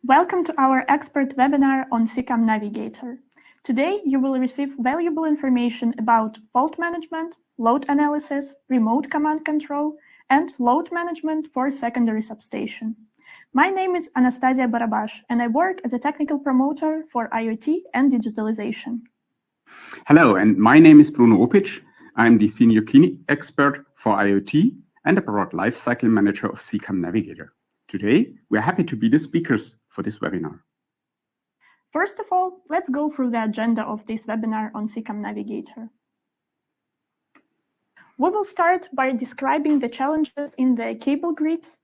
Welcome to our expert webinar on SICAM Navigator. Today, you will receive valuable information about fault management, load analysis, remote command control, and load management for secondary substation. My name is Anastasia Barabash, and I work as a technical promoter for IoT and digitalization. Hello, and my name is Bruno Opic. I'm the senior key expert for IoT and a broad lifecycle manager of SICAM Navigator. Today, we're happy to be the speakers for this webinar. First of all, let's go through the agenda of this webinar on SICAM Navigator. We will start by describing the challenges in the cable grids.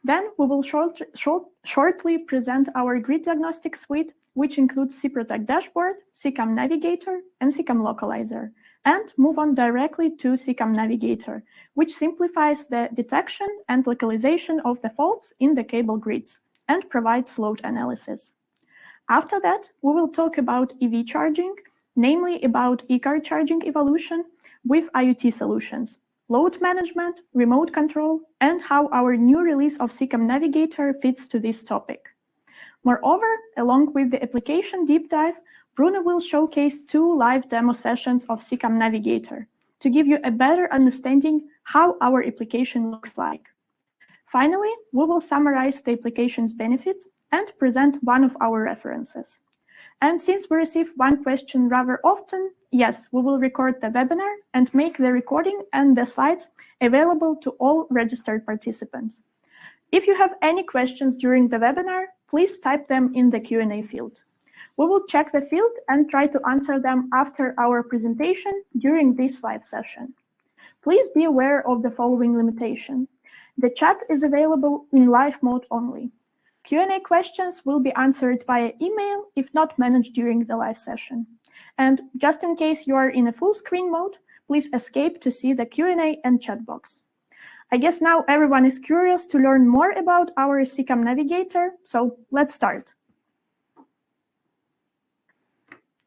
Then we will shortly present our grid diagnostic suite, which includes cProtect Dashboard, SICAM Navigator, and SICAM Localizer, and move on directly to SICAM Navigator, which simplifies the detection and localization of the faults in the cable grids and provides load analysis. After that, we will talk about EV charging, namely about e-car charging evolution with IoT solutions, load management, remote control, and how our new release of SICAM Navigator fits to this topic. Moreover, along with the application deep dive, Bruno will showcase 2 live demo sessions of SICAM Navigator to give you a better understanding how our application looks like. Finally, we will summarize the application's benefits and present one of our references. And since we receive one question rather often, yes, we will record the webinar and make the recording and the slides available to all registered participants. If you have any questions during the webinar, please type them in the Q&A field. We will check the field and try to answer them after our presentation during this live session. Please be aware of the following limitation. The chat is available in live mode only. Q&A questions will be answered via email if not managed during the live session. And just in case you are in a full screen mode, please escape to see the Q&A and chat box. I guess now everyone is curious to learn more about our SICAM Navigator, so let's start.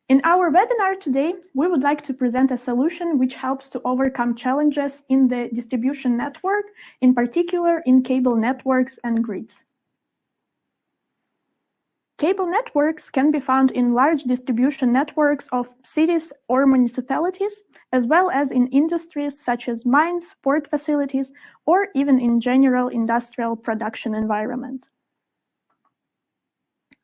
In our webinar today, we would like to present a solution which helps to overcome challenges in the distribution network, in particular in cable networks and grids. Cable networks can be found in large distribution networks of cities or municipalities, as well as in industries such as mines, port facilities, or even in general industrial production environment.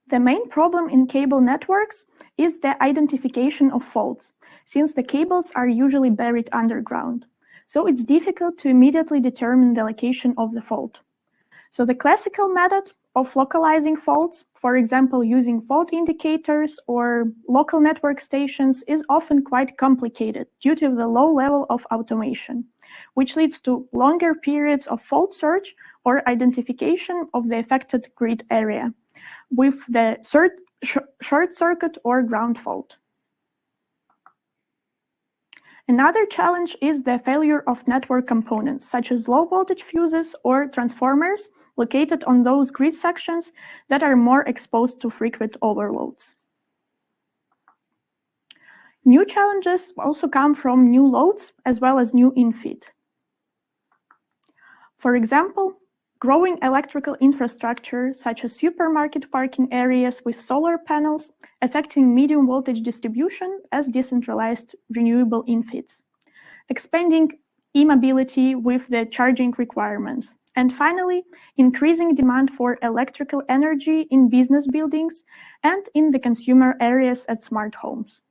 The main problem in cable networks is the identification of faults, since the cables are usually buried underground. So it's difficult to immediately determine the location of the fault. So the classical method of localizing faults, for example, using fault indicators or local network stations, is often quite complicated due to the low level of automation, which leads to longer periods of fault search or identification of the affected grid area with the short circuit or ground fault. Another challenge is the failure of network components, such as low voltage fuses or transformers located on those grid sections that are more exposed to frequent overloads. New challenges also come from new loads as well as new infeed. For example, growing electrical infrastructure, such as supermarket parking areas with solar panels, affecting medium voltage distribution as decentralized renewable infeeds, expanding e-mobility with the charging requirements, and finally, increasing demand for electrical energy in business buildings and in the consumer areas at smart homes.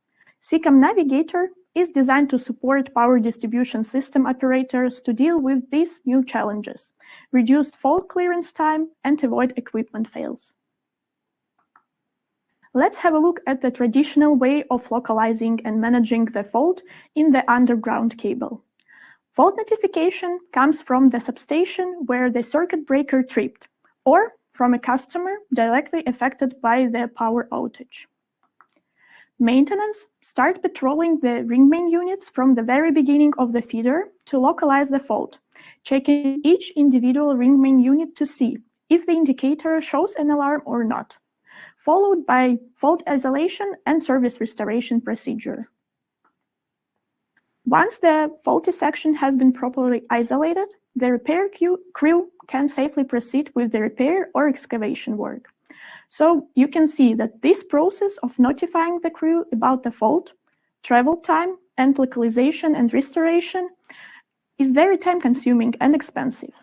SICAM Navigator is designed to support power distribution system operators to deal with these new challenges, reduce fault clearance time, and avoid equipment fails. Let's have a look at the traditional way of localizing and managing the fault in the underground cable. Fault notification comes from the substation where the circuit breaker tripped, or from a customer directly affected by the power outage. Maintenance start patrolling the ring main units from the very beginning of the feeder to localize the fault, checking each individual ring main unit to see if the indicator shows an alarm or not, followed by fault isolation and service restoration procedure. Once the faulty section has been properly isolated, the repair crew can safely proceed with the repair or excavation work. So you can see that this process of notifying the crew about the fault, travel time, and localization and restoration is very time-consuming and expensive.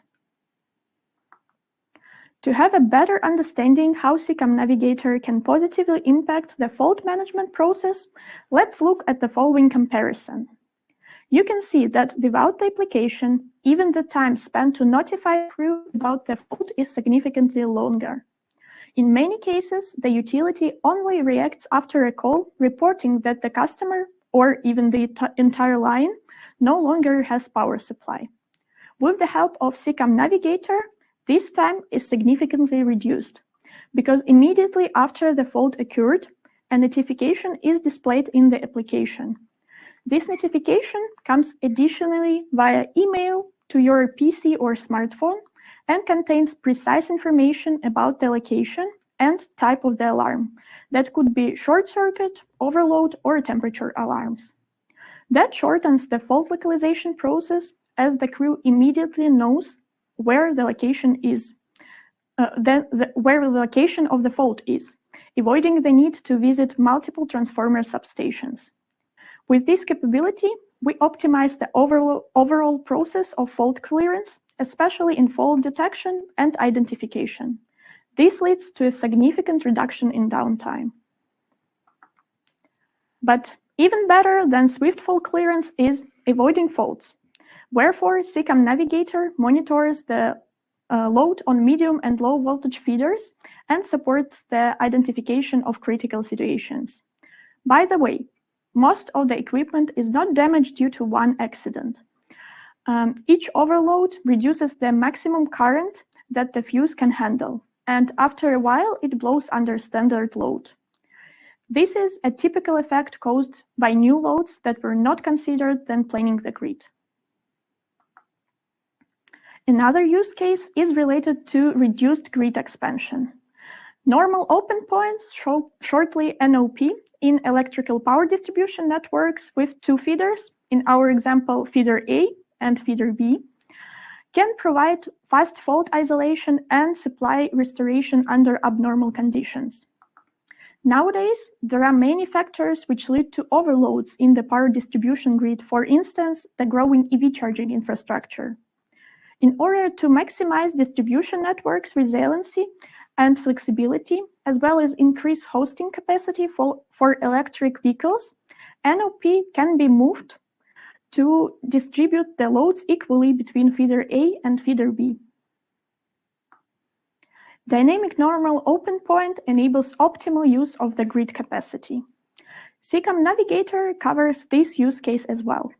To have a better understanding how SICAM Navigator can positively impact the fault management process, let's look at the following comparison. You can see that without the application, even the time spent to notify crew about the fault is significantly longer. In many cases, the utility only reacts after a call, reporting that the customer, or even the entire line, no longer has power supply. With the help of SICAM Navigator, this time is significantly reduced, because immediately after the fault occurred, a notification is displayed in the application. This notification comes additionally via email to your PC or smartphone and contains precise information about the location and type of the alarm. That could be short circuit, overload, or temperature alarms. That shortens the fault localization process, as the crew immediately knows where the location is, where the location of the fault is, avoiding the need to visit multiple transformer substations. With this capability, we optimize the overall process of fault clearance, especially in fault detection and identification. This leads to a significant reduction in downtime. But even better than swift fault clearance is avoiding faults. Wherefore, SICAM Navigator monitors the load on medium and low voltage feeders and supports the identification of critical situations. By the way, most of the equipment is not damaged due to one accident. Each overload reduces the maximum current that the fuse can handle, and after a while, it blows under standard load. This is a typical effect caused by new loads that were not considered when planning the grid. Another use case is related to reduced grid expansion. Normal open points, shortly NOP, in electrical power distribution networks with two feeders, in our example feeder A and feeder B, can provide fast fault isolation and supply restoration under abnormal conditions. Nowadays, there are many factors which lead to overloads in the power distribution grid, for instance, the growing EV charging infrastructure. In order to maximize distribution networks' resiliency and flexibility, as well as increase hosting capacity for electric vehicles, NOP can be moved to distribute the loads equally between feeder A and feeder B. Dynamic normal open point enables optimal use of the grid capacity. SICAM Navigator covers this use case as well.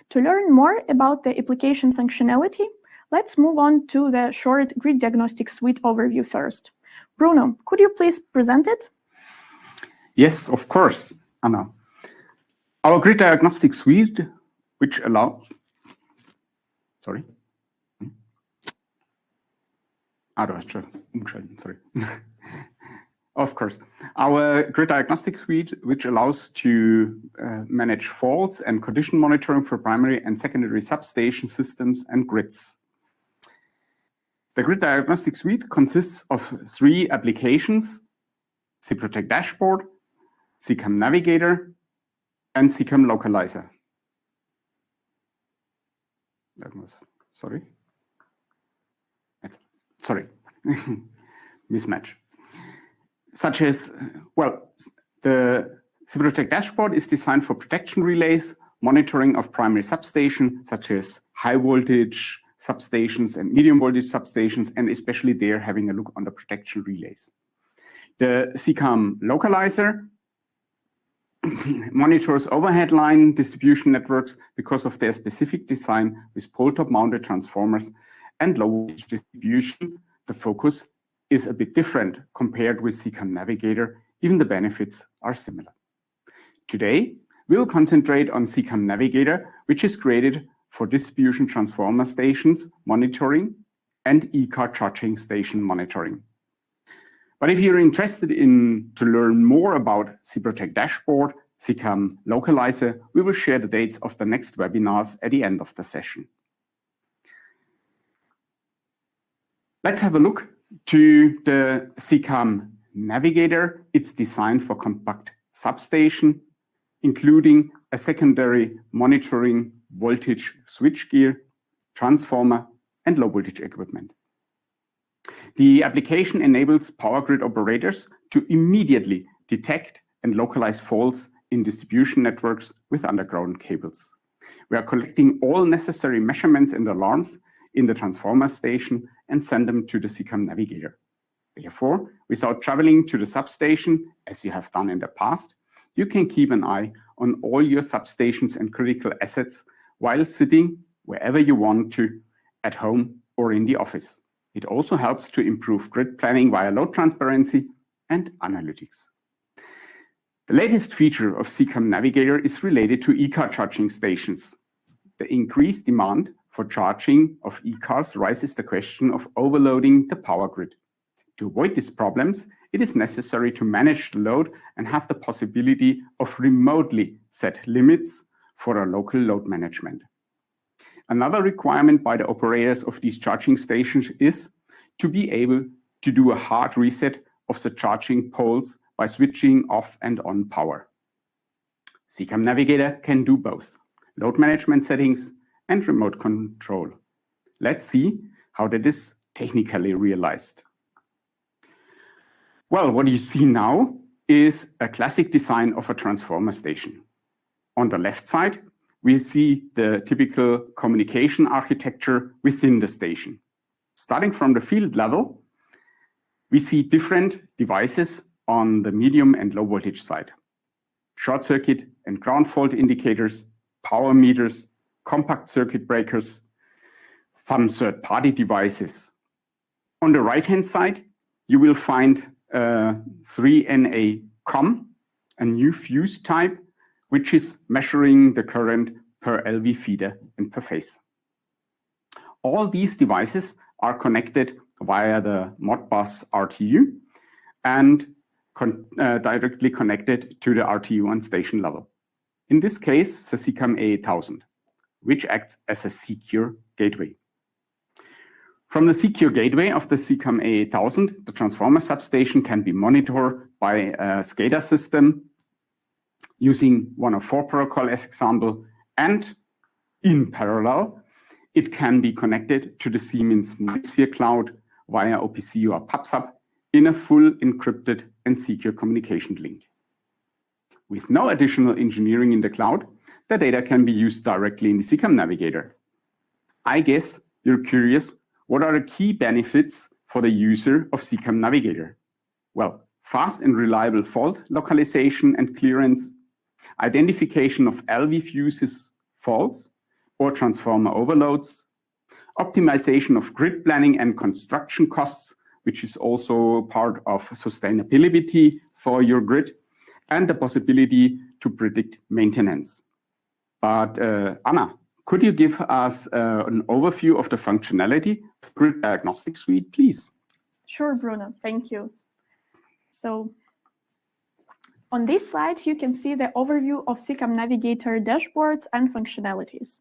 To learn more about the application functionality, let's move on to the short grid diagnostic suite overview first. Bruno, could you please present it? Yes, of course, Anna. Our grid diagnostic suite, which allows... Sorry. Du hast schon umgeschalten, sorry. Of course. Our grid diagnostic suite, which allows to manage faults and condition monitoring for primary and secondary substation systems and grids. The grid diagnostic suite consists of 3 applications: SIPROTEC Dashboard, SICAM Navigator, and SICAM Localizer. Sorry. Sorry, mismatch. Such as, well, the SIPROTEC Dashboard is designed for protection relays, monitoring of primary substation, such as high voltage substations and medium voltage substations, and especially there having a look on the protection relays. The SICAM Localizer monitors overhead line distribution networks because of their specific design with pole-top mounted transformers and low voltage distribution. The focus is a bit different compared with SICAM Navigator, even the benefits are similar. Today, we'll concentrate on SICAM Navigator, which is created for distribution transformer stations monitoring and e-car charging station monitoring. But if you're interested to learn more about SIPROTEC Dashboard, SICAM Localizer, we will share the dates of the next webinars at the end of the session. Let's have a look to the SICAM Navigator, it's designed for compact substation, including a secondary monitoring voltage switchgear, transformer, and low voltage equipment. The application enables power grid operators to immediately detect and localize faults in distribution networks with underground cables. We are collecting all necessary measurements and alarms in the transformer station and send them to the SICAM Navigator. Therefore, without traveling to the substation, as you have done in the past, you can keep an eye on all your substations and critical assets while sitting wherever you want to, at home or in the office. It also helps to improve grid planning via load transparency and analytics. The latest feature of SICAM Navigator is related to e-car charging stations. The increased demand for charging of e-cars raises the question of overloading the power grid. To avoid these problems, it is necessary to manage the load and have the possibility of remotely set limits for a local load management. Another requirement by the operators of these charging stations is to be able to do a hard reset of the charging poles by switching off and on power. SICAM Navigator can do both load management settings and remote control. Let's see how that is technically realized. Well, what you see now is a classic design of a transformer station. On the left side, we see the typical communication architecture within the station. Starting from the field level, we see different devices on the medium and low voltage side. Short circuit and ground fault indicators, power meters, compact circuit breakers, some third-party devices. On the right-hand side, you will find 3NA COM, a new fuse type, which is measuring the current per LV feeder and per phase. All these devices are connected via the Modbus RTU and directly connected to the RTU on station level. In this case, the SICAM A8000, which acts as a secure gateway. From the secure gateway of the SICAM A8000, the transformer substation can be monitored by a SCADA system using 104 protocol as example, and in parallel, it can be connected to the Siemens Sphere Cloud via OPC or PubSub in a full encrypted and secure communication link. With no additional engineering in the cloud, the data can be used directly in the SICAM Navigator. I guess you're curious, what are the key benefits for the user of SICAM Navigator? Well, fast and reliable fault localization and clearance, identification of LV fuses faults or transformer overloads, optimization of grid planning and construction costs, which is also part of sustainability for your grid, and the possibility to predict maintenance. But Anna, could you give us an overview of the functionality of Grid Diagnostic Suite, please? Sure, Bruno, thank you. So on this slide, you can see the overview of SICAM Navigator dashboards and functionalities.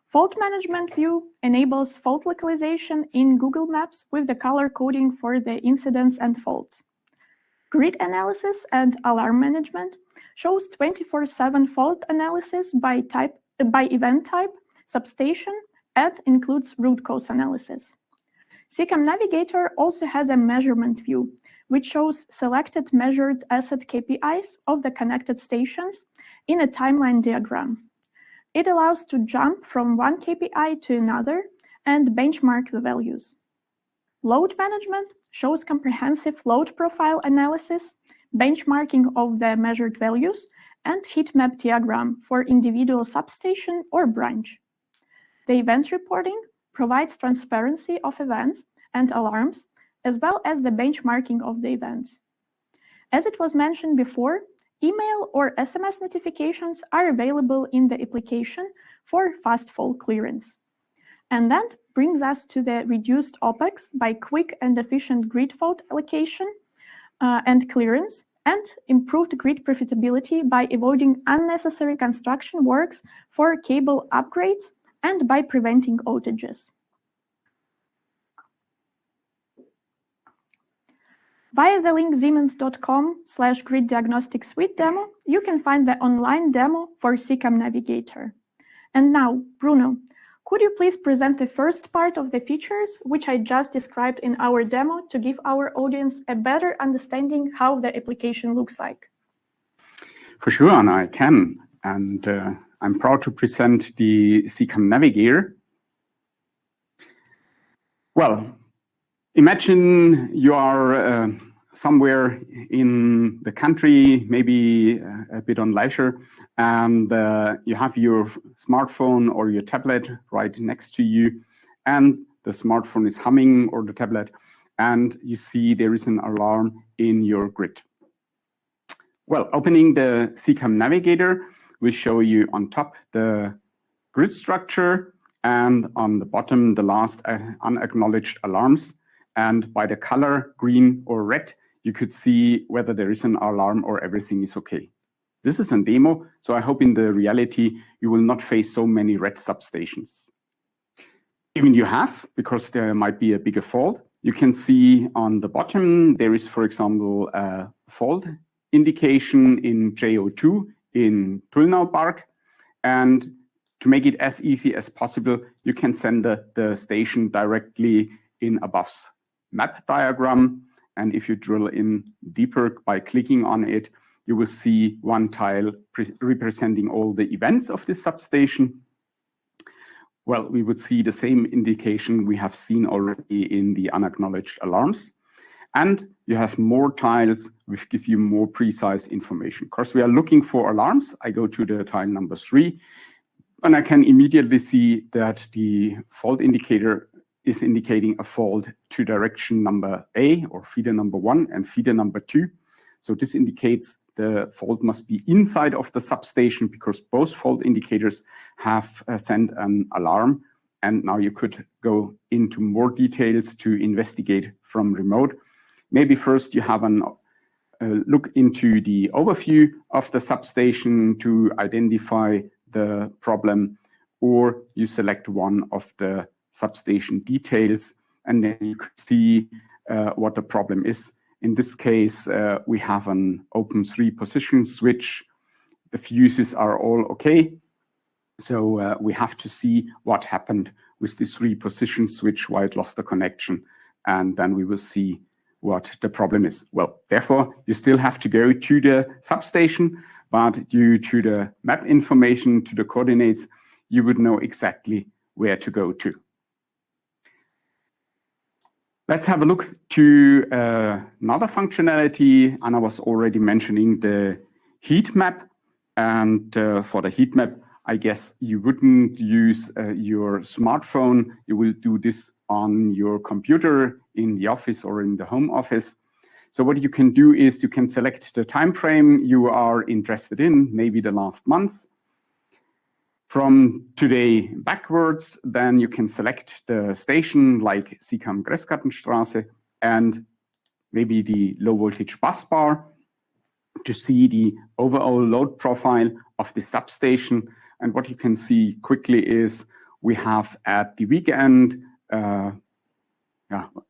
Fault management view enables fault localization in Google Maps with the color coding for the incidents and faults. Grid analysis and alarm management shows 24/7 fault analysis by event type, substation, and includes root cause analysis. SICAM Navigator also has a measurement view, which shows selected measured asset KPIs of the connected stations in a timeline diagram. It allows to jump from one KPI to another and benchmark the values. Load management shows comprehensive load profile analysis, benchmarking of the measured values, and heat map diagram for individual substation or branch. The event reporting provides transparency of events and alarms, as well as the benchmarking of the events. As it was mentioned before, email or SMS notifications are available in the application for fast fault clearance. And that brings us to the reduced OPEX by quick and efficient grid fault allocation and clearance, and improved grid profitability by avoiding unnecessary construction works for cable upgrades and by preventing outages. Via the link siemens.com/grid diagnostic suite demo, you can find the online demo for SICAM Navigator. And now, Bruno, could you please present the first part of the features which I just described in our demo to give our audience a better understanding how the application looks like? For sure, and I can. And I'm proud to present the SICAM Navigator. Well, imagine you are somewhere in the country, maybe a bit on leisure, and you have your smartphone or your tablet right next to you, and the smartphone is humming or the tablet, and you see there is an alarm in your grid. Well, opening the SICAM Navigator will show you on top the grid structure and on the bottom the last unacknowledged alarms. And by the color green or red, you could see whether there is an alarm or everything is okay. This is a demo, so I hope in the reality you will not face so many red substations. Even you have, because there might be a bigger fault, you can see on the bottom there is, for example, a fault indication in JO2 in Tullnau Park. And to make it as easy as possible, you can send the station directly in above's map diagram. And if you drill in deeper by clicking on it, you will see one tile representing all the events of this substation. Well, we would see the same indication we have seen already in the unacknowledged alarms. And you have more tiles which give you more precise information. Of course, we are looking for alarms. I go to the tile number 3, and I can immediately see that the fault indicator is indicating a fault to direction number A, or feeder number 1, and feeder number 2. So this indicates the fault must be inside of the substation, because both fault indicators have sent an alarm. And now you could go into more details to investigate from remote. Maybe first you have a look into the overview of the substation to identify the problem, or you select one of the substation details, and then you could see what the problem is. In this case, we have an open 3-position switch. The fuses are all okay. So we have to see what happened with this 3-position switch, why it lost the connection, and then we will see what the problem is. Well, therefore, you still have to go to the substation, but due to the map information, to the coordinates, you would know exactly where to go to. Let's have a look to another functionality. Anna was already mentioning the heat map. And for the heat map, I guess you wouldn't use your smartphone. You will do this on your computer in the office or in the home office. So what you can do is you can select the time frame you are interested in, maybe the last month. From today backwards, then you can select the station like SICAM Gressgartenstraße and maybe the low voltage bus bar to see the overall load profile of the substation. And what you can see quickly is we have at the weekend, I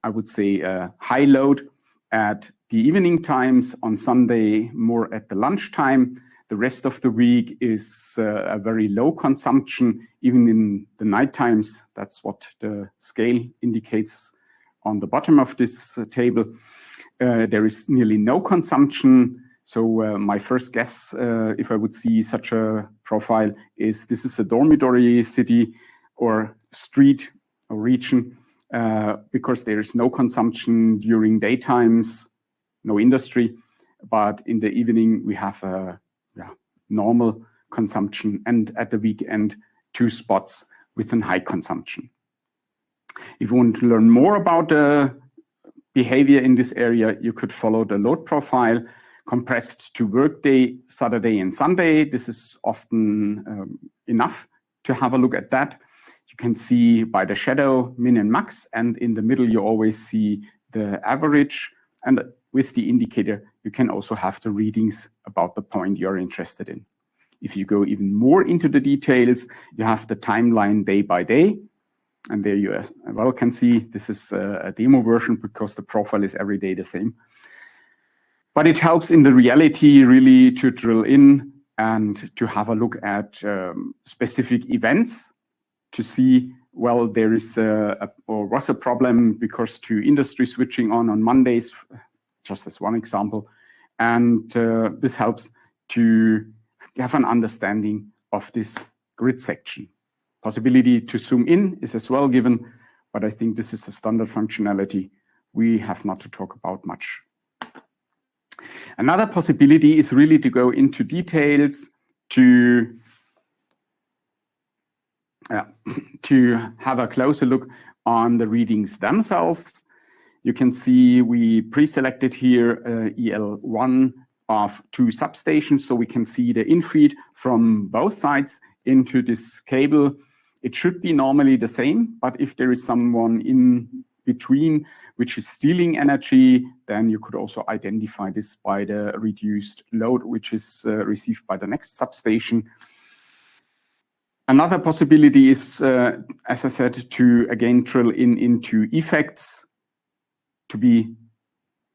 would say high load at the evening times, on Sunday more at the lunchtime. The rest of the week is a very low consumption, even in the night times. That's what the scale indicates on the bottom of this table. There is nearly no consumption. So my first guess, if I would see such a profile, is this is a dormitory city or street or region, because there is no consumption during daytimes, no industry, but in the evening we have a normal consumption, and at the weekend 2 spots with a high consumption. If you want to learn more about the behavior in this area, you could follow the load profile compressed to workday, Saturday and Sunday. This is often enough to have a look at that. You can see by the shadow min and max, and in the middle you always see the average, and with the indicator you can also have the readings about the point you're interested in. If you go even more into the details, you have the timeline day by day, and there you as well can see this is a demo version because the profile is every day the same. But it helps in the reality really to drill in and to have a look at specific events to see, well, there is or was a problem because to industry switching on Mondays, just as one example. And this helps to have an understanding of this grid section. Possibility to zoom in is as well given, but I think this is a standard functionality we have not to talk about much. Another possibility is really to go into details to have a closer look on the readings themselves. You can see we pre-selected here EL1 of 2 substations, so we can see the infeed from both sides into this cable. It should be normally the same, but if there is someone in between which is stealing energy, then you could also identify this by the reduced load which is received by the next substation. Another possibility is, as I said, to again drill into effects, to be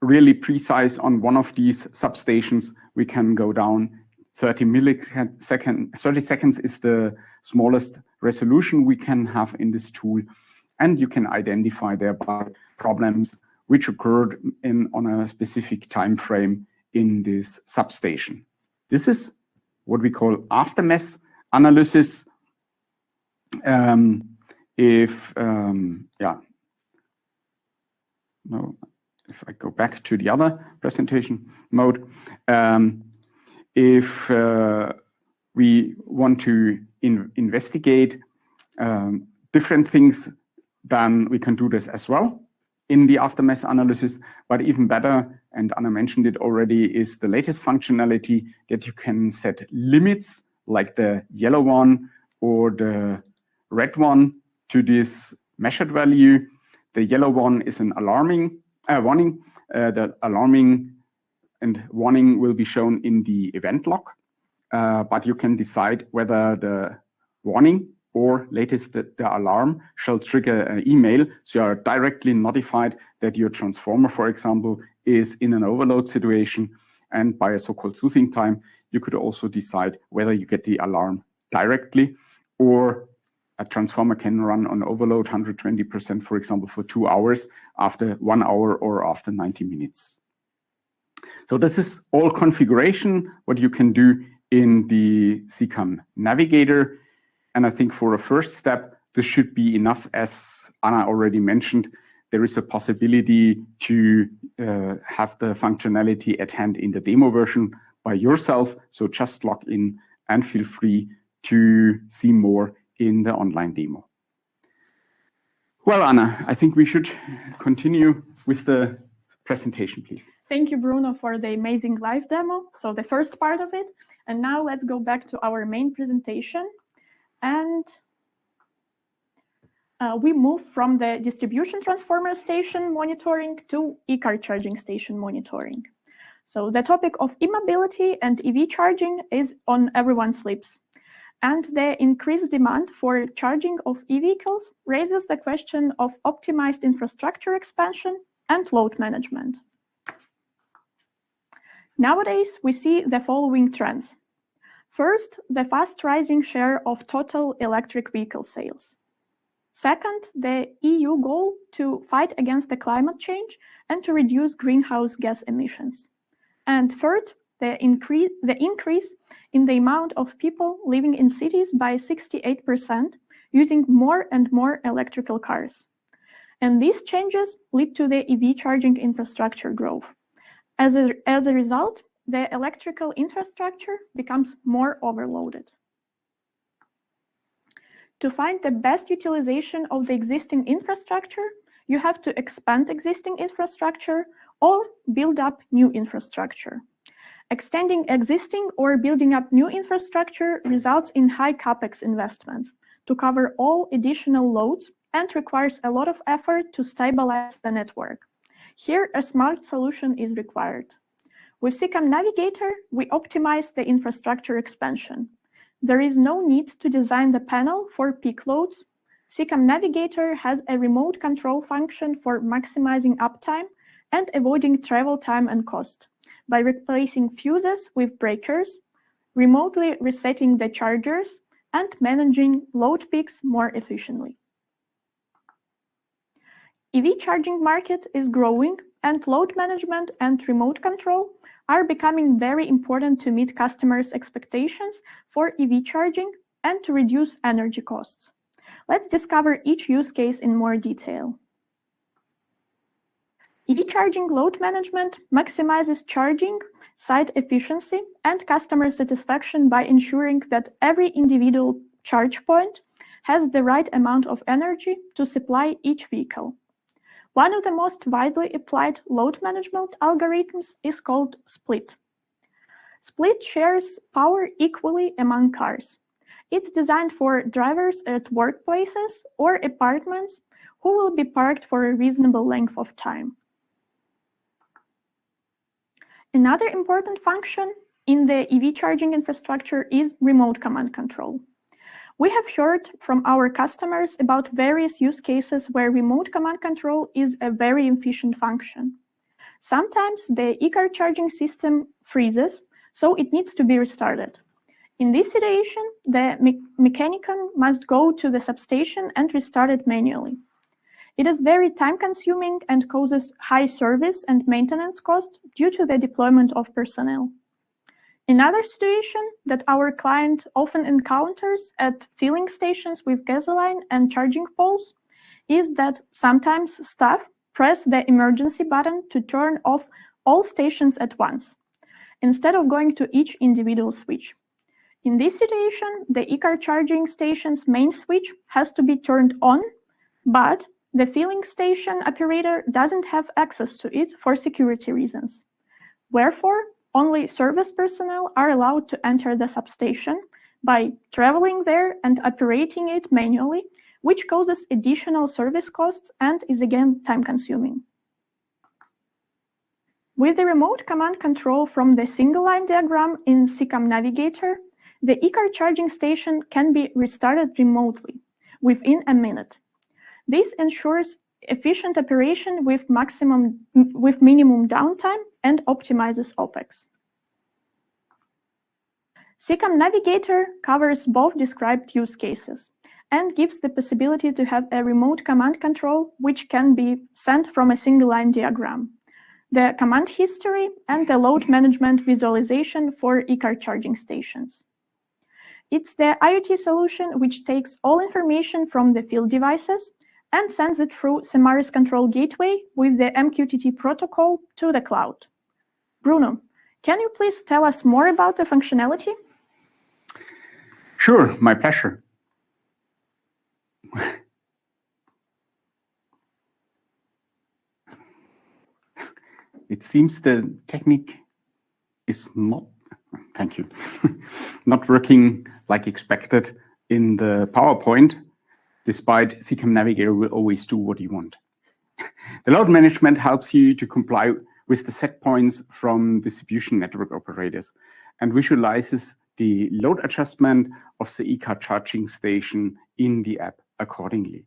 really precise on one of these substations. We can go down 30 seconds is the smallest resolution we can have in this tool, and you can identify thereby problems which occurred on a specific time frame in this substation. This is what we call aftermath analysis. If I go back to the other presentation mode, if we want to investigate different things, then we can do this as well in the aftermath analysis. But even better, and Anna mentioned it already, is the latest functionality that you can set limits like the yellow one or the red one to this measured value. The yellow one is an alarming warning. The alarming and warning will be shown in the event log, but you can decide whether the warning or latest the alarm shall trigger an email, so you are directly notified that your transformer, for example, is in an overload situation. And by a so-called soothing time, you could also decide whether you get the alarm directly, or a transformer can run on overload 120%, for example, for 2 hours, after 1 hour or after 90 minutes. So this is all configuration, what you can do in the SICAM Navigator. And I think for a first step, this should be enough. As Anna already mentioned, there is a possibility to have the functionality at hand in the demo version by yourself. So just log in and feel free to see more in the online demo. Well, Anna, I think we should continue with the presentation, please. Thank you, Bruno, for the amazing live demo. So the first part of it. And now let's go back to our main presentation. And we move from the distribution transformer station monitoring to e-car charging station monitoring. So the topic of e-mobility and EV charging is on everyone's lips. And the increased demand for charging of e-vehicles raises the question of optimized infrastructure expansion and load management. Nowadays, we see the following trends. First, the fast rising share of total electric vehicle sales. Second, the EU goal to fight against the climate change and to reduce greenhouse gas emissions. And third, the increase in the amount of people living in cities by 68%, using more and more electrical cars. And these changes lead to the EV charging infrastructure growth. As a result, the electrical infrastructure becomes more overloaded. To find the best utilization of the existing infrastructure, you have to expand existing infrastructure or build up new infrastructure. Extending existing or building up new infrastructure results in high CapEx investment to cover all additional loads and requires a lot of effort to stabilize the network. Here, a smart solution is required. With SICAM Navigator, we optimize the infrastructure expansion. There is no need to design the panel for peak loads. SICAM Navigator has a remote control function for maximizing uptime and avoiding travel time and cost. by replacing fuses with breakers, remotely resetting the chargers, and managing load peaks more efficiently. EV charging market is growing, and load management and remote control are becoming very important to meet customers' expectations for EV charging and to reduce energy costs. Let's discover each use case in more detail. EV charging load management maximizes charging, site efficiency, and customer satisfaction by ensuring that every individual charge point has the right amount of energy to supply each vehicle. One of the most widely applied load management algorithms is called split. Split shares power equally among cars. It's designed for drivers at workplaces or apartments who will be parked for a reasonable length of time. Another important function in the EV charging infrastructure is remote command control. We have heard from our customers about various use cases where remote command control is a very efficient function. Sometimes the e-car charging system freezes, so it needs to be restarted. In this situation, the mechanician must go to the substation and restart it manually. It is very time-consuming and causes high service and maintenance costs due to the deployment of personnel. Another situation that our client often encounters at filling stations with gasoline and charging poles is that sometimes staff press the emergency button to turn off all stations at once, instead of going to each individual switch. In this situation, the e-car charging station's main switch has to be turned on, but the filling station operator doesn't have access to it for security reasons. Wherefore, only service personnel are allowed to enter the substation by traveling there and operating it manually, which causes additional service costs and is again time-consuming. With the remote command control from the single-line diagram in SICAM Navigator, the e-car charging station can be restarted remotely within a minute. This ensures efficient operation with minimum downtime and optimizes OpEx. SICAM Navigator covers both described use cases and gives the possibility to have a remote command control which can be sent from a single-line diagram, the command history, and the load management visualization for e-car charging stations. It's the IoT solution which takes all information from the field devices and sends it through Semaris control gateway with the MQTT protocol to the cloud. Bruno, can you please tell us more about the functionality? Sure, my pleasure. It seems the technique is not, thank you, not working like expected in the PowerPoint, despite SICAM Navigator will always do what you want. The load management helps you to comply with the set points from distribution network operators and visualizes the load adjustment of the e-car charging station in the app accordingly.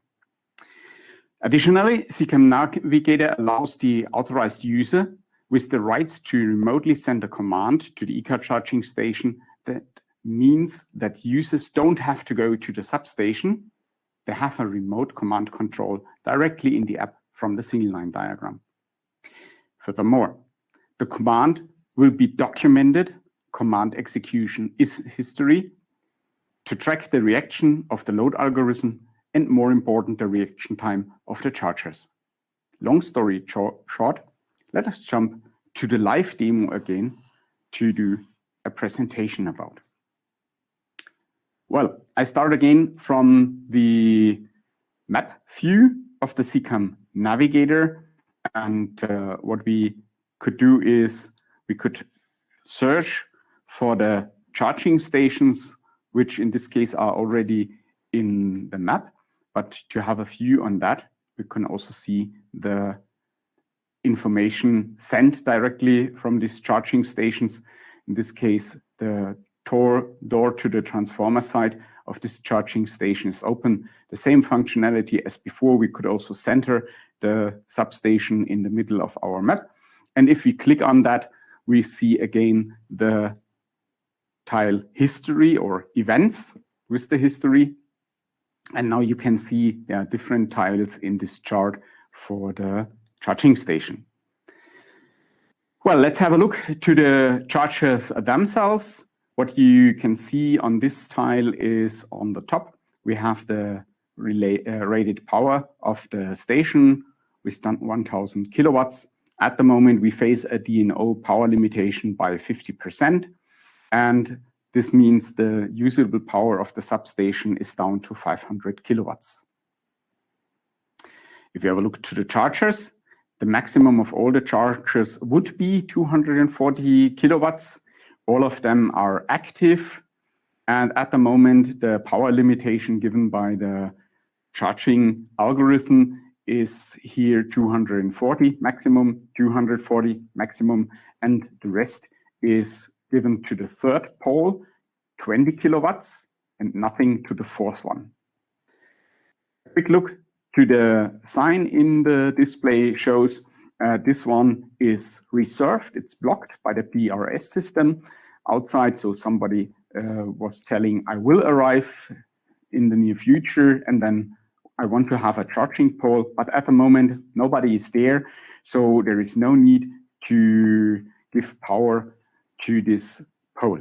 Additionally, SICAM Navigator allows the authorized user with the rights to remotely send a command to the e-car charging station. That means that users don't have to go to the substation. They have a remote command control directly in the app from the single line diagram. Furthermore, the command will be documented, command execution is history, to track the reaction of the load algorithm and, more important, the reaction time of the chargers. Long story short, let us jump to the live demo again to do a presentation about. Well, I start again from the map view of the SICAM Navigator, and what we could do is we could search for the charging stations, which in this case are already in the map. But to have a view on that, we can also see the information sent directly from these charging stations. In this case, the door to the transformer side of this charging station is open. The same functionality as before, we could also center the substation in the middle of our map. And if we click on that, we see again the tile history or events with the history. And now you can see different tiles in this chart for the charging station. Well, let's have a look to the chargers themselves. What you can see on this tile is on the top, we have the rated power of the station with 1000 kilowatts. At the moment, we face a DNO power limitation by 50%. And this means the usable power of the substation is down to 500 kilowatts. If you have a look to the chargers, the maximum of all the chargers would be 240 kilowatts. All of them are active. And at the moment, the power limitation given by the charging algorithm is here 240 maximum, 240 maximum, and the rest is given to the third pole, 20 kilowatts, and nothing to the fourth one. A quick look to the sign in the display shows this one is reserved. It's blocked by the PRS system outside. So somebody was telling, I will arrive in the near future, and then I want to have a charging pole. But at the moment, nobody is there. So there is no need to give power to this pole.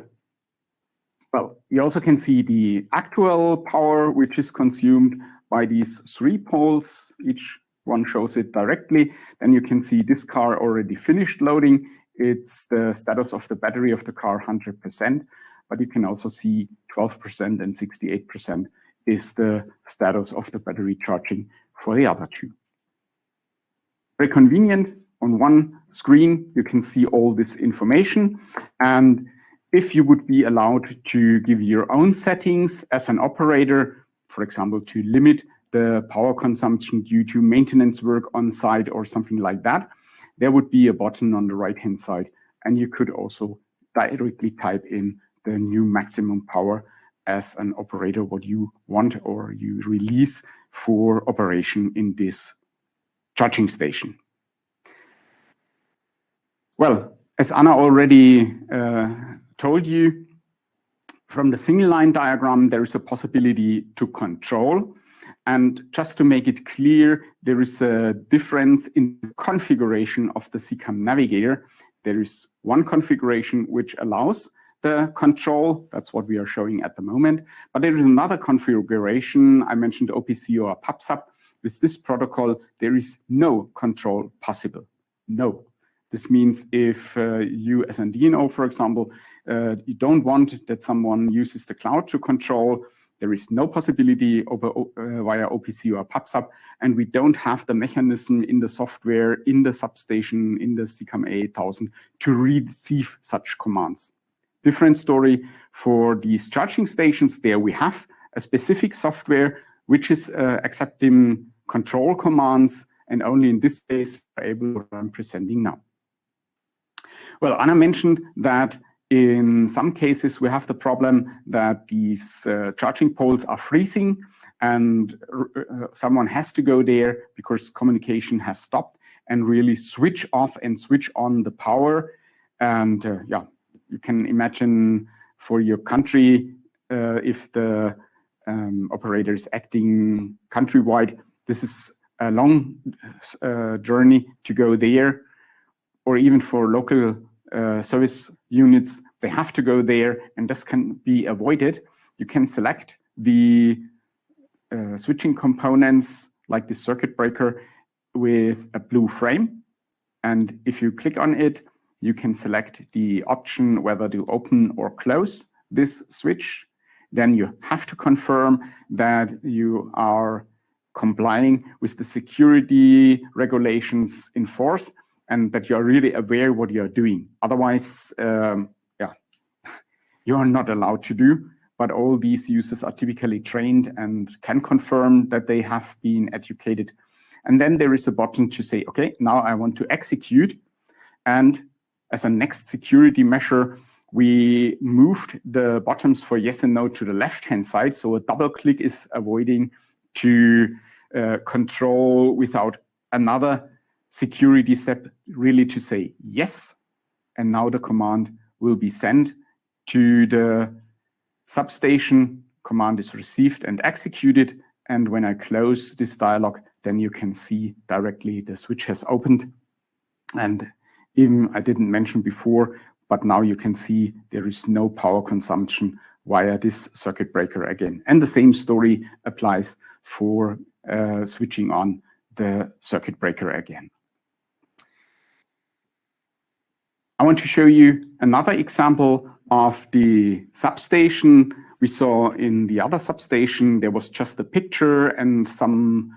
Well, you also can see the actual power which is consumed by these 3 poles. Each one shows it directly. Then you can see this car already finished loading. It's the status of the battery of the car 100%, but you can also see 12% and 68% is the status of the battery charging for the other 2. Very convenient. On one screen, you can see all this information. And if you would be allowed to give your own settings as an operator, for example, to limit the power consumption due to maintenance work on site or something like that, there would be a button on the right-hand side. And you could also directly type in the new maximum power as an operator, what you want or you release for operation in this charging station. Well, as Anna already told you, from the single line diagram, there is a possibility to control. And just to make it clear, there is a difference in the configuration of the SICAM Navigator. There is one configuration which allows the control. That's what we are showing at the moment. But there is another configuration. I mentioned OPC or PubSub. With this protocol, there is no control possible. No. This means if you as an DNO, for example, you don't want that someone uses the cloud to control, there is no possibility via OPC or PubSub, and we don't have the mechanism in the software, in the substation, in the SICAM A8000 to receive such commands. Different story for these charging stations. There we have a specific software which is accepting control commands, and only in this case we're able what I'm presenting now. Well, Anna mentioned that in some cases we have the problem that these charging poles are freezing and someone has to go there because communication has stopped and really switch off and switch on the power. And yeah, you can imagine for your country, if the operator is acting countrywide, this is a long journey to go there, or even for local service units, they have to go there, and this can be avoided. You can select the switching components like the circuit breaker with a blue frame. And if you click on it, you can select the option whether to open or close this switch. Then you have to confirm that you are complying with the security regulations in force and that you are really aware what you are doing. Otherwise, you are not allowed to do. But all these users are typically trained and can confirm that they have been educated. And then there is a button to say, okay, now I want to execute. And as a next security measure, we moved the buttons for yes and no to the left-hand side. So a double click is avoiding to control without another security step, really to say yes. and now the command will be sent to the substation. Command is received and executed, and when I close this dialog, then you can see directly the switch has opened. And even I didn't mention before, but now you can see there is no power consumption via this circuit breaker again. And the same story applies for switching on the circuit breaker again. I want to show you another example of the substation. We saw in the other substation, there was just a picture and some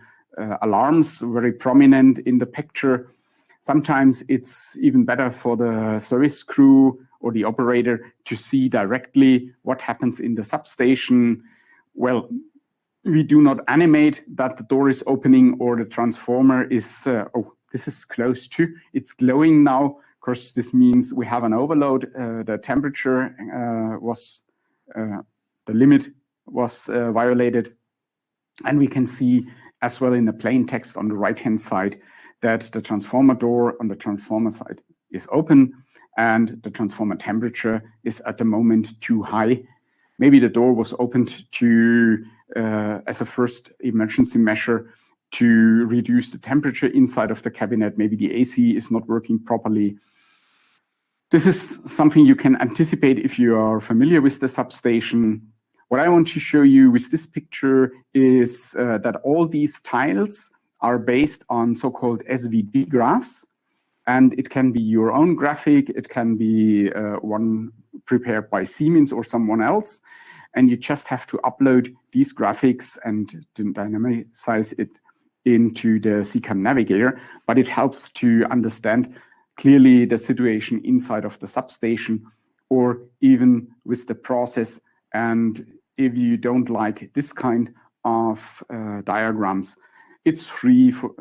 alarms very prominent in the picture. Sometimes it's even better for the service crew or the operator to see directly what happens in the substation. Well, we do not animate that the door is opening or the transformer is, oh, this is close too. It's glowing now. Of course, this means we have an overload. The temperature the limit was violated. And we can see as well in the plain text on the right-hand side that the transformer door on the transformer side is open and the transformer temperature is at the moment too high. Maybe the door was opened to as a first emergency measure to reduce the temperature inside of the cabinet. Maybe the AC is not working properly. This is something you can anticipate if you are familiar with the substation. What I want to show you with this picture is that all these tiles are based on so-called SVG graphs. And it can be your own graphic. It can be one prepared by Siemens or someone else. And you just have to upload these graphics and dynamicize it into the SICAM Navigator. But it helps to understand clearly the situation inside of the substation or even with the process. And if you don't like this kind of diagrams, it's free for,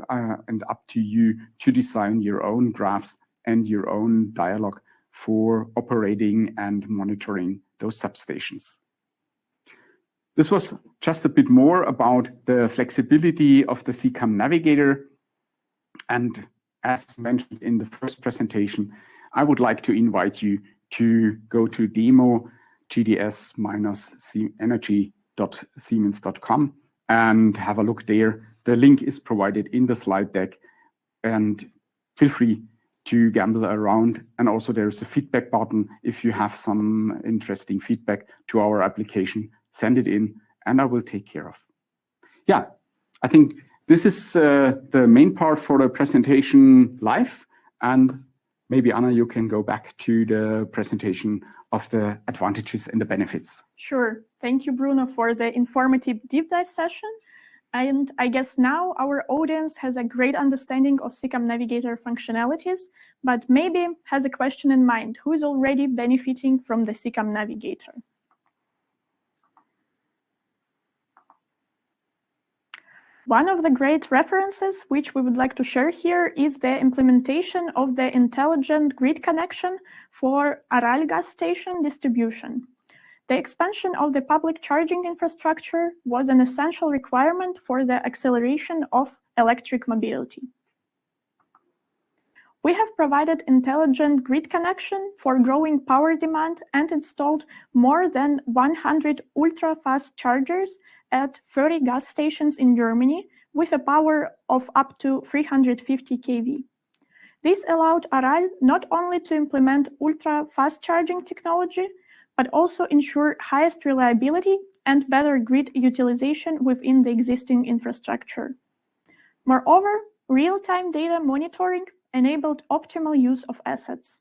and up to you to design your own graphs and your own dialogue for operating and monitoring those substations. This was just a bit more about the flexibility of the SICAM Navigator. And as mentioned in the first presentation, I would like to invite you to go to demo gds-energy.siemens.com and have a look there. The link is provided in the slide deck, and feel free to gamble around. And also there's a feedback button. If you have some interesting feedback to our application, send it in and I will take care of. Yeah, I think this is the main part for the presentation live. And maybe Anna, you can go back to the presentation of the advantages and the benefits. Sure. Thank you, Bruno, for the informative deep dive session. And I guess now our audience has a great understanding of SICAM Navigator functionalities, but maybe has a question in mind. Who is already benefiting from the SICAM Navigator? One of the great references which we would like to share here is the implementation of the intelligent grid connection for Aral gas station distribution. The expansion of the public charging infrastructure was an essential requirement for the acceleration of electric mobility. We have provided intelligent grid connection for growing power demand and installed more than 100 ultra-fast chargers at 30 gas stations in Germany with a power of up to 350 kV. This allowed Aral not only to implement ultra-fast charging technology, but also ensure highest reliability and better grid utilization within the existing infrastructure. Moreover, real-time data monitoring enabled optimal use of assets.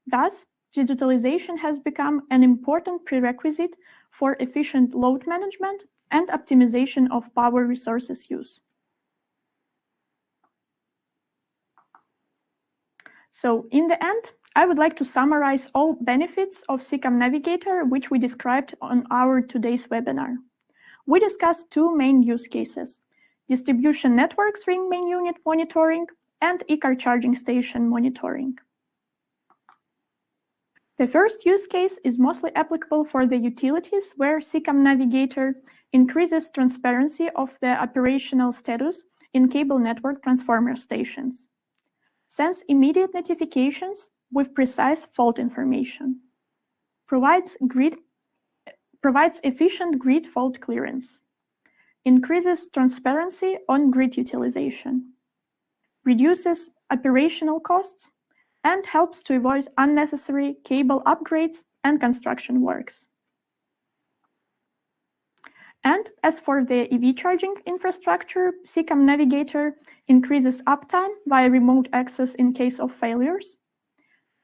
Thus, digitalization has become an important prerequisite for efficient load management and optimization of power resources use. So, in the end, I would like to summarize all benefits of SICAM Navigator, which we described on our today's webinar. We discussed two main use cases: distribution networks ring main unit monitoring and e-car charging station monitoring. The first use case is mostly applicable for the utilities, where SICAM Navigator increases transparency of the operational status in cable network transformer stations. Sends immediate notifications with precise fault information, provides efficient grid fault clearance, increases transparency on grid utilization, reduces operational costs, and helps to avoid unnecessary cable upgrades and construction works. And as for the EV charging infrastructure, SICAM Navigator increases uptime via remote access in case of failures,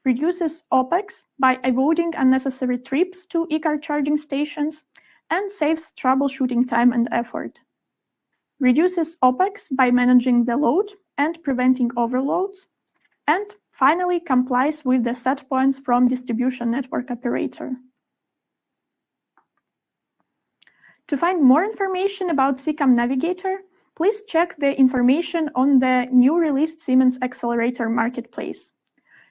reduces OPEX by avoiding unnecessary trips to e-car charging stations, and saves troubleshooting time and effort, reduces OPEX by managing the load and preventing overloads, and finally complies with the set points from distribution network operator. To find more information about SICAM Navigator, please check the information on the new released Siemens Accelerator Marketplace.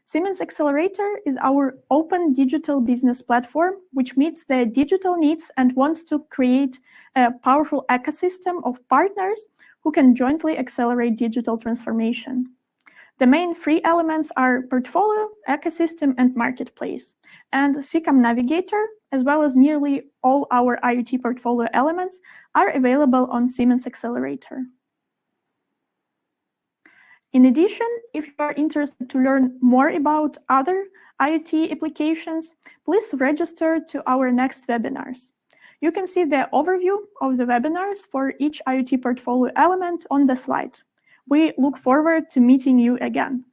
Siemens Accelerator is our open digital business platform, which meets the digital needs and wants to create a powerful ecosystem of partners who can jointly accelerate digital transformation. The main three elements are portfolio, ecosystem, and marketplace. And SICAM Navigator, as well as nearly all our IoT portfolio elements, are available on Siemens Accelerator. In addition, if you are interested to learn more about other IoT applications, please register to our next webinars. You can see the overview of the webinars for each IoT portfolio element on the slide. We look forward to meeting you again.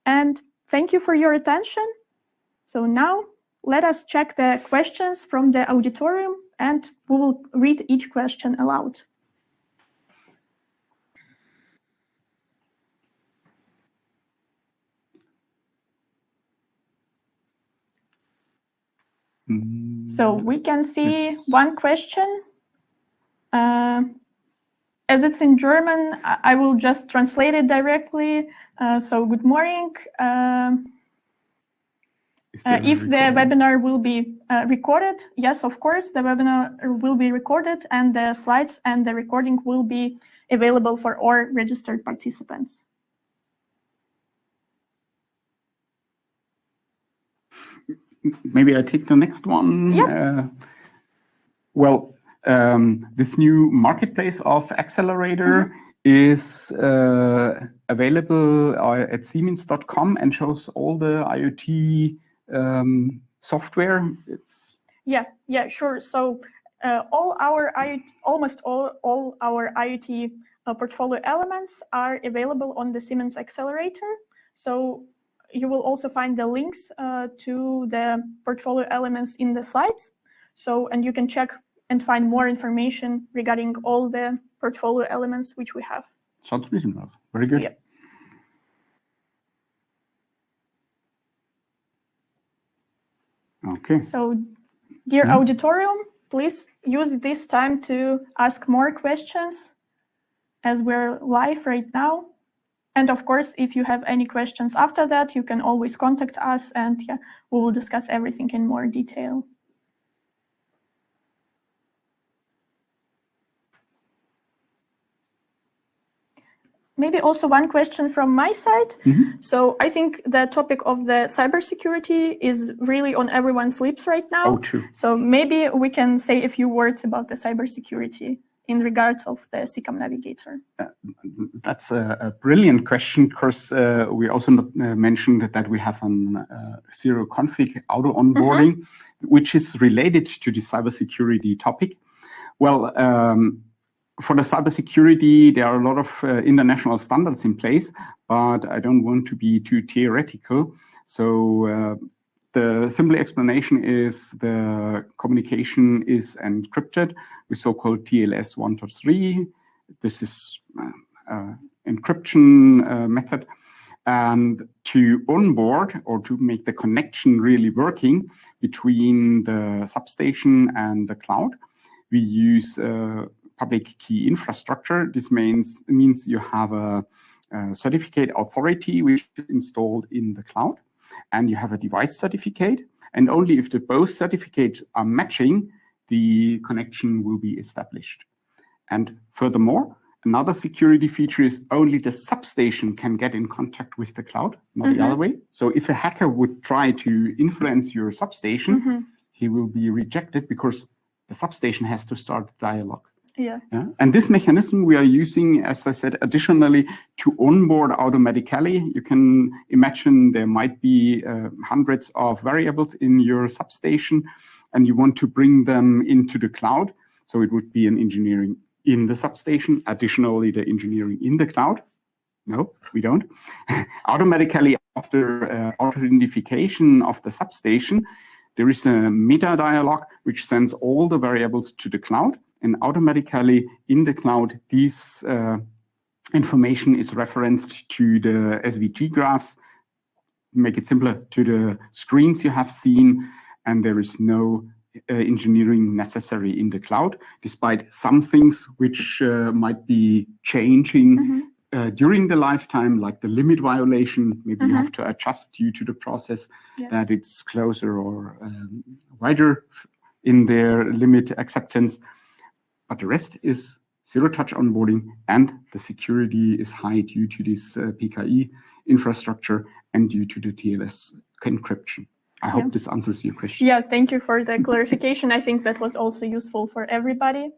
And thank you for your attention. So now let us check the questions from the auditorium, and we will read each question aloud. So we can see one question. As it's in German, I will just translate it directly. So good morning. If the webinar will be recorded, yes, of course, the webinar will be recorded, and the slides and the recording will be available for all registered participants. Maybe I take the next one. Yeah. This new marketplace of Accelerator is available at Siemens.com and shows all the IoT software. Yeah, sure. So almost all our IoT portfolio elements are available on the Siemens Accelerator. So you will also find the links to the portfolio elements in the slides. So, and you can check and find more information regarding all the portfolio elements which we have. Sounds reasonable. Very good. Yeah. Okay. So, dear auditorium, please use this time to ask more questions as we're live right now. And of course, if you have any questions after that, you can always contact us, and yeah, we will discuss everything in more detail. Maybe also one question from my side. So I think the topic of the cybersecurity is really on everyone's lips right now. Oh, true. So maybe we can say a few words about the cybersecurity in regards of the SICAM Navigator. That's a brilliant question, because we also mentioned that we have a zero config auto onboarding, which is related to the cybersecurity topic. Well, for the cybersecurity, there are a lot of international standards in place, but I don't want to be too theoretical. So the simple explanation is the communication is encrypted with so-called TLS 123. This is encryption method. And to onboard or to make the connection really working between the substation and the cloud, we use public key infrastructure. This means you have a certificate authority which is installed in the cloud, and you have a device certificate. And only if both certificates are matching, the connection will be established. And furthermore, Another security feature is only the substation can get in contact with the cloud, not the other way. So if a hacker would try to influence your substation, he will be rejected because the substation has to start the dialogue. Yeah. And this mechanism we are using, as I said, additionally to onboard automatically. You can imagine there might be hundreds of variables in your substation, and you want to bring them into the cloud. So it would be an engineering in the substation, additionally the engineering in the cloud. No, we don't. Automatically, after authentication of the substation, there is a meta dialog which sends all the variables to the cloud, and automatically in the cloud, these information is referenced to the SVG graphs, make it simpler, to the screens you have seen, and there is no engineering necessary in the cloud, despite some things which might be changing during the lifetime, like the limit violation. Maybe you have to adjust due to the process that it's closer or wider in their limit acceptance. But the rest is zero-touch onboarding, and the security is high due to this PKI infrastructure and due to the TLS encryption. I hope this answers your question. Yeah, thank you for the clarification. I think that was also useful for everybody.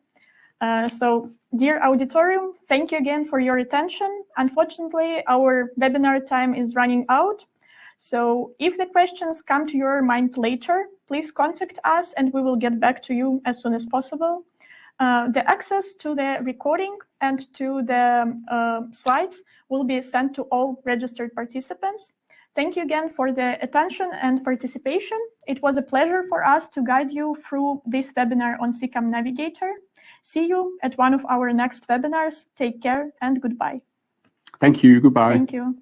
So, dear auditorium, thank you again for your attention. Unfortunately, our webinar time is running out. So if the questions come to your mind later, please contact us and we will get back to you as soon as possible. The access to the recording and to the slides will be sent to all registered participants. Thank you again for the attention and participation. It was a pleasure for us to guide you through this webinar on SICAM Navigator. See you at one of our next webinars. Take care and goodbye. Thank you. Goodbye. Thank you.